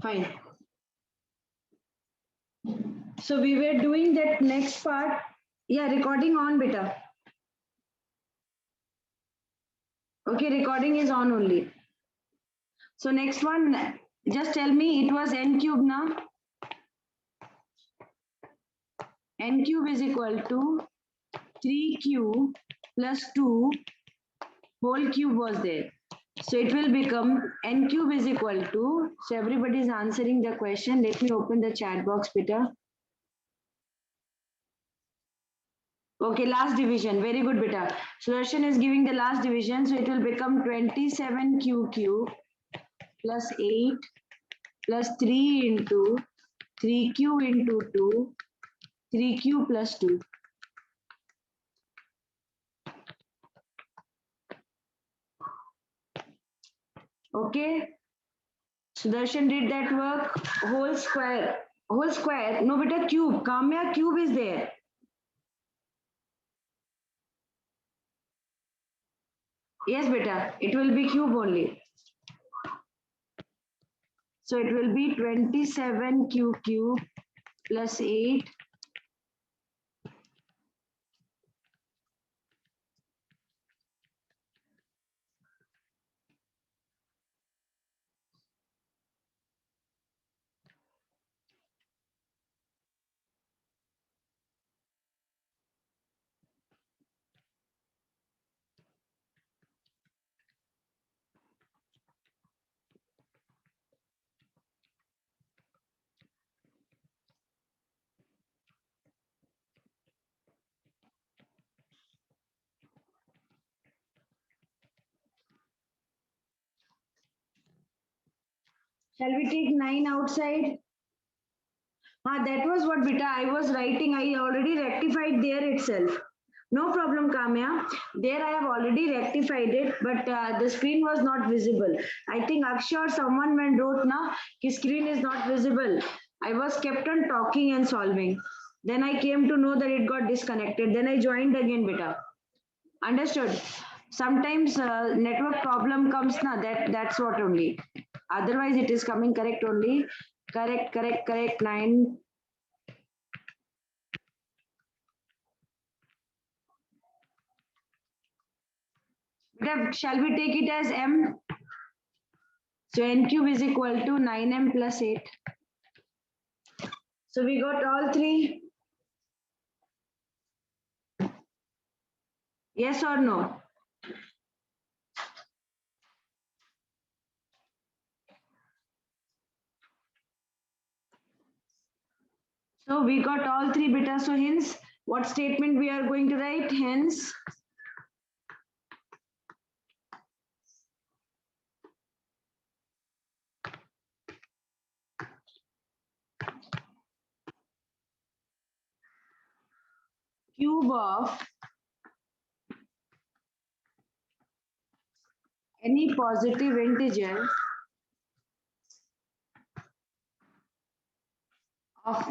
Fine. So we were doing that next part. Yeah, recording on, beta. Okay, recording is on only. So next one, just tell me it was n cube now. N cube is equal to 3q plus 2 whole cube was there. So it will become n cube is equal to, so everybody is answering the question. Let me open the chat box, Peter. Okay, last division. Very good, beta. Sudarshan is giving the last division. So it will become 27q cube plus 8 plus 3 into 3q into 2, 3q plus 2. Okay. Sudarshan did that work. Whole square. Whole square. No, beta, cube. Kamya, cube is there. Yes, beta. It will be cube only. So it will be 27q cube plus 8. Shall we take 9 outside? That was what, beta, I was writing. I already rectified there itself. No problem, Kamya. There I have already rectified it, but the screen was not visible. I think Akshay or someone when wrote na, his screen is not visible. I was kept on talking and solving. Then I came to know that it got disconnected. Then I joined again, beta. Understood? Sometimes network problem comes na, that's what only. Otherwise it is coming correct only. Correct, correct, correct. 9. Shall we take it as m? So n cube is equal to 9m plus 8. So we got all three. Yes or no? So we got all three, beta. So hence, what statement we are going to write? Hence, cube of any positive integer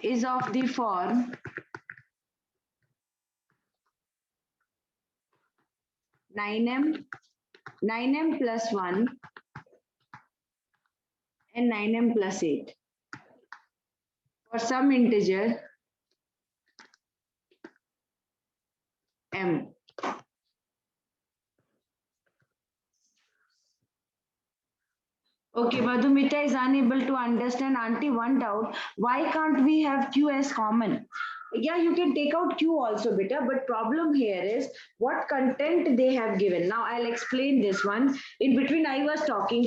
is of the form 9m, 9m plus 1 and 9m plus 8. For some integer m. Okay, Madhumita is unable to understand. Auntie, one doubt. Why can't we have Q as common? Yeah, you can take out Q also, beta, but problem here is what content they have given. Now I'll explain this one. In between, I was talking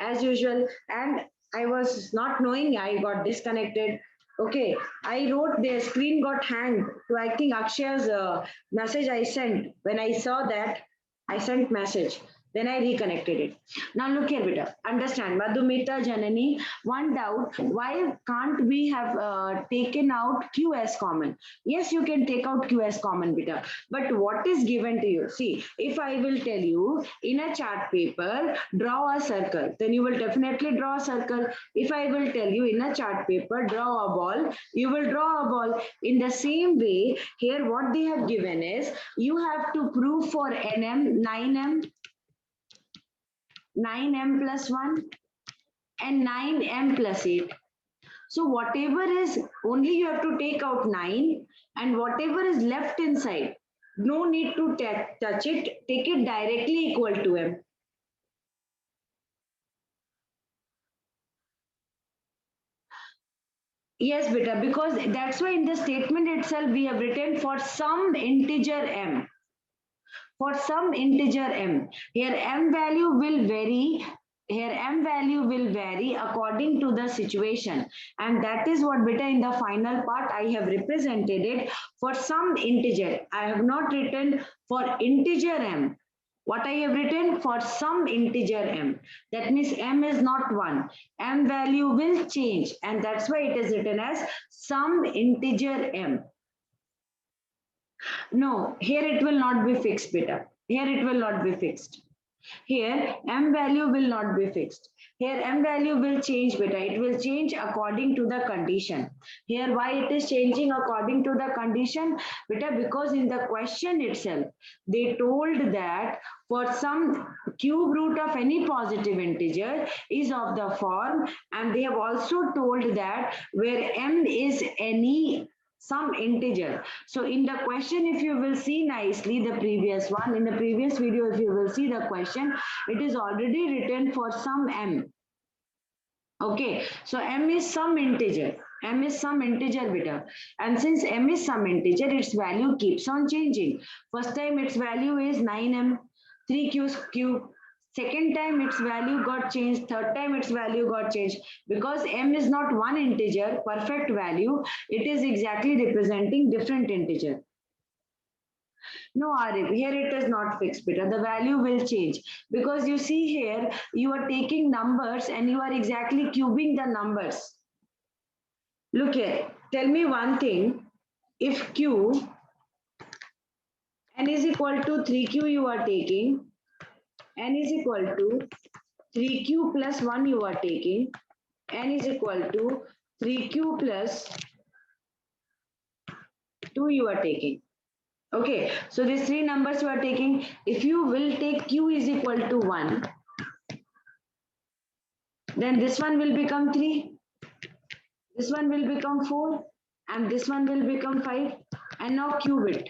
as usual, and I was not knowing I got disconnected. Okay, I wrote their screen got hanged to I think Aksha's message I sent. When I saw that, I sent message. Then I reconnected it. Now look here, beta. Understand, Madhumita Janani. One doubt: why can't we have taken out Q as common? Yes, you can take out Q as common, beta. But what is given to you? See, if I will tell you in a chart paper, draw a circle, then you will definitely draw a circle. If I will tell you in a chart paper, draw a ball, you will draw a ball. In the same way, here what they have given is you have to prove for NM 9m 9m plus 1 and 9m plus 8. So whatever is, only you have to take out 9, and whatever is left inside, no need to touch it, take it directly equal to m. Yes, beta, because that's why in the statement itself we have written for some integer m. For some integer m. Here m value will vary. Here m value will vary according to the situation. And that is what beta in the final part I have represented it for some integer. I have not written for integer m. What I have written for some integer m. That means m is not 1. M value will change, and that's why it is written as some integer m. No, here it will not be fixed, beta. Here it will not be fixed. Here m value will not be fixed. Here m value will change, beta. It will change according to the condition. Here why it is changing according to the condition, beta? Because in the question itself, they told that for some cube root of any positive integer is of the form, and they have also told that where m is any some integer. So in the question, if you will see nicely the previous one, in the previous video, if you will see the question, it is already written for some m. Okay, so m is some integer. M is some integer beta. And since m is some integer, its value keeps on changing. First time its value is 9m, 3q cube. Second time its value got changed. Third time its value got changed. Because m is not one integer, perfect value, it is exactly representing different integer. No, Arif, here it is not fixed, beta. The value will change. Because you see here, you are taking numbers and you are exactly cubing the numbers. Look here, tell me one thing. If q, n is equal to 3q you are taking, n is equal to 3q plus 1 you are taking, n is equal to 3q plus 2 you are taking. Okay, so these three numbers you are taking. If you will take q is equal to 1, then this one will become 3, this one will become 4, and this one will become 5. And now cube it.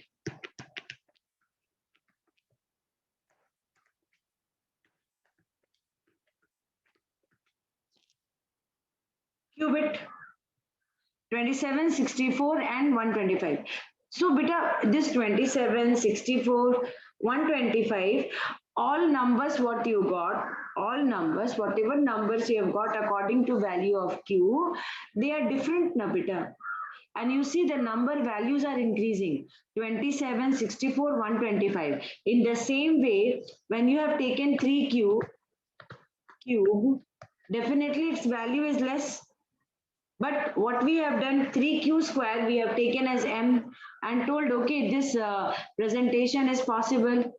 Cube it. 27, 64 and 125. So beta, this 27, 64, 125, all numbers what you got, all numbers, whatever numbers you have got according to value of q, they are different na beta. And you see the number values are increasing, 27, 64, 125. In the same way, when you have taken 3q cube, definitely its value is less. But what we have done, 3q square, we have taken as m and told, okay, this presentation is possible.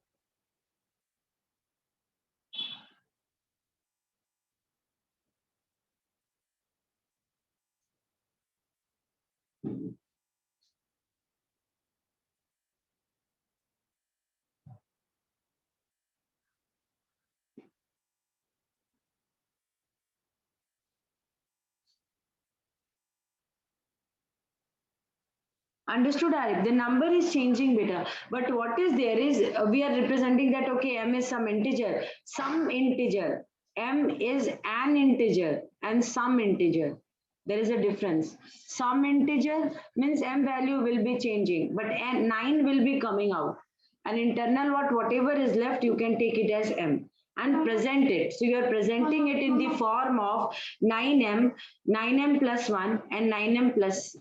Understood, Arif? The number is changing better. But what is there is, we are representing that, okay, m is some integer. Some integer. M is an integer and some integer. There is a difference. Some integer means m value will be changing, but 9 will be coming out. And internal whatever is left, you can take it as m and present it. So you are presenting it in the form of 9m, 9m plus 1 and 9m plus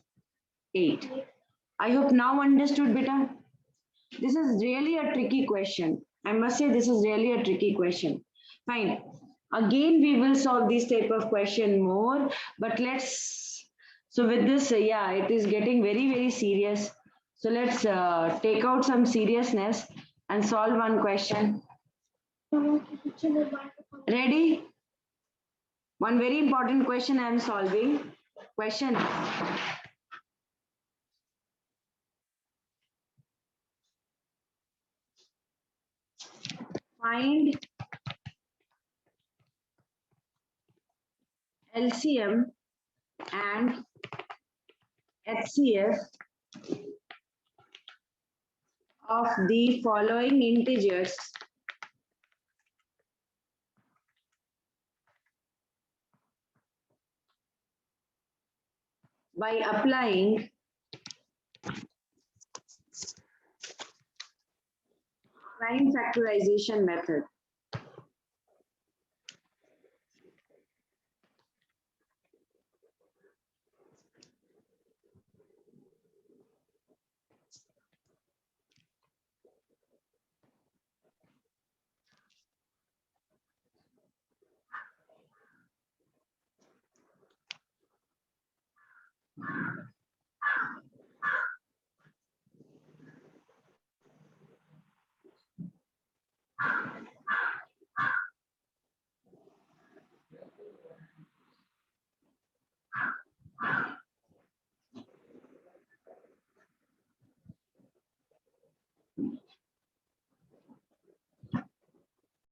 8. I hope now understood, beta. This is really a tricky question. I must say this is really a tricky question. Fine. Again, we will solve this type of question more, but let's, so with this, yeah, it is getting very, very serious. So let's take out some seriousness and solve one question. Ready? One very important question I am solving. Question. Find LCM and HCF of the following integers by applying prime factorization method.